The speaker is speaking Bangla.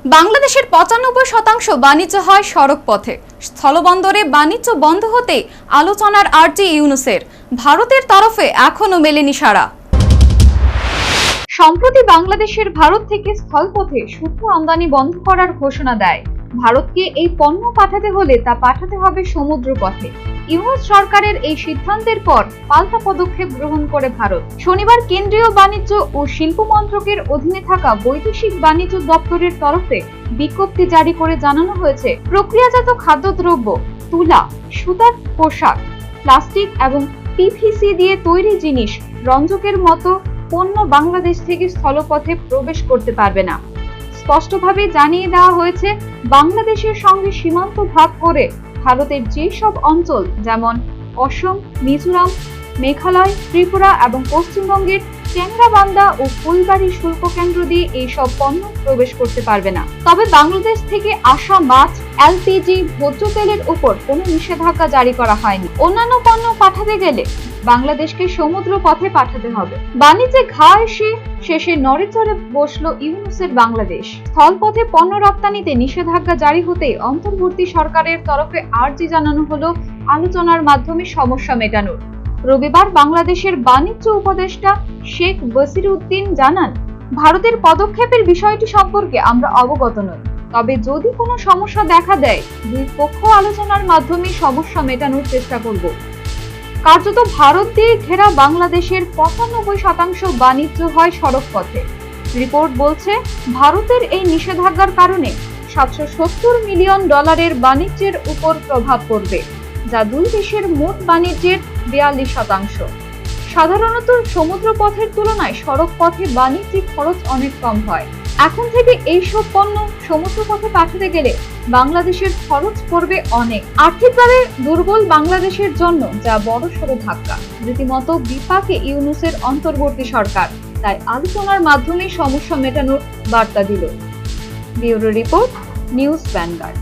বাংলাদেশের ৯৫% বাণিজ্য হয় সড়ক পথে। স্থলবন্দরে বাণিজ্য বন্ধ হতে আলোচনার আর্জি ইউনূসের। ভারতের তরফে এখনো মেলেনি সাড়া। সম্প্রতি বাংলাদেশের ভারত থেকে স্থলপথে শুদ্ধ আমদানি বন্ধ করার ঘোষণা দেয়। ভারতকে এই পণ্য পাঠাতে হলে তা পাঠাতে হবে সমুদ্র পথে। ইউনূস সরকারের এই সিদ্ধান্তের পর পাল্টা পদক্ষেপ গ্রহণ করে ভারত। শনিবার কেন্দ্রীয় বাণিজ্য ও শিল্প মন্ত্রকের অধীনে থাকা বৈদেশিক বাণিজ্য দপ্তরের তরফে বিজ্ঞপ্তি জারি করে জানানো হয়েছে, প্রক্রিয়াজাত খাদ্যদ্রব্য, তুলা, সুতার পোশাক, প্লাস্টিক এবং পিভিসি দিয়ে তৈরি জিনিস, রঞ্জকের মতো পণ্য বাংলাদেশ থেকে স্থলপথে প্রবেশ করতে পারবে না। স্পষ্টভাবে জানিয়ে দেওয়া হয়েছে, বাংলাদেশের সঙ্গে সীমান্ত ভাগ করে ভারতের যেসব অঞ্চল যেমন অসম, মিজোরাম, মেঘালয়, ত্রিপুরা এবং পশ্চিমবঙ্গের টেংরাবান্ধা ও ফুলবাড়ি শুল্ক কেন্দ্র দিয়ে এইসব পণ্য প্রবেশ করতে পারবে না। তবে বাংলাদেশ থেকে আসা মাছ, এলপিজি, ভোজ্য তেলের উপর কোনো নিষেধাজ্ঞা জারি করা হয়নি। অন্যান্য পণ্য পাঠাতে গেলে বাংলাদেশকে সমুদ্র পথে পাঠাতে হবে। বাণিজ্যে ঘা এসে শেষে নড়েচড়ে বসল ইউনূসের বাংলাদেশ। স্থলপথে পণ্য রপ্তানিতে নিষেধাজ্ঞা জারি হতেই অন্তর্বর্তী সরকারের তরফে আর্জি জানানো হলো আলোচনার মাধ্যমে সমস্যা মেটানোর। রবিবার বাংলাদেশের বাণিজ্য উপদেষ্টা শেখ বসিরউদ্দিন জানান, ভারতের পদক্ষেপের বিষয়টি সম্পর্কে আমরা অবগত নই। তবে যদি কোনো সমস্যা দেখা দেয়, দুই পক্ষ আলোচনার মাধ্যমে সমস্যা মেটানোর চেষ্টা করব। কার্যত ভারত দিয়ে ঘেরা বাংলাদেশের ৯৫% বাণিজ্য হয় সড়ক পথে। রিপোর্ট বলছে, ভারতের এই নিষেধাজ্ঞার কারণে $৭৭০ মিলিয়ন বাণিজ্যের উপর প্রভাব পড়বে, যা দুই দেশের মোট বাণিজ্যের ৪২%। সাধারণত সমুদ্র পথের তুলনায় সড়ক পথে বাণিজ্যিক খরচ অনেক কম হয়। এখন থেকে এইসব পণ্য সমুদ্র পথে পাঠাতে গেলে বাংলাদেশের খরচ পড়বে অনেক। আর্থিকভাবে দুর্বল বাংলাদেশের জন্য যা বড়সড় ধাক্কা। রীতিমতো বিপাকে ইউনূসের অন্তর্বর্তী সরকার, তাই আলোচনার মাধ্যমে সমস্যা মেটানোর বার্তা দিল। Bureau report, news vanguard.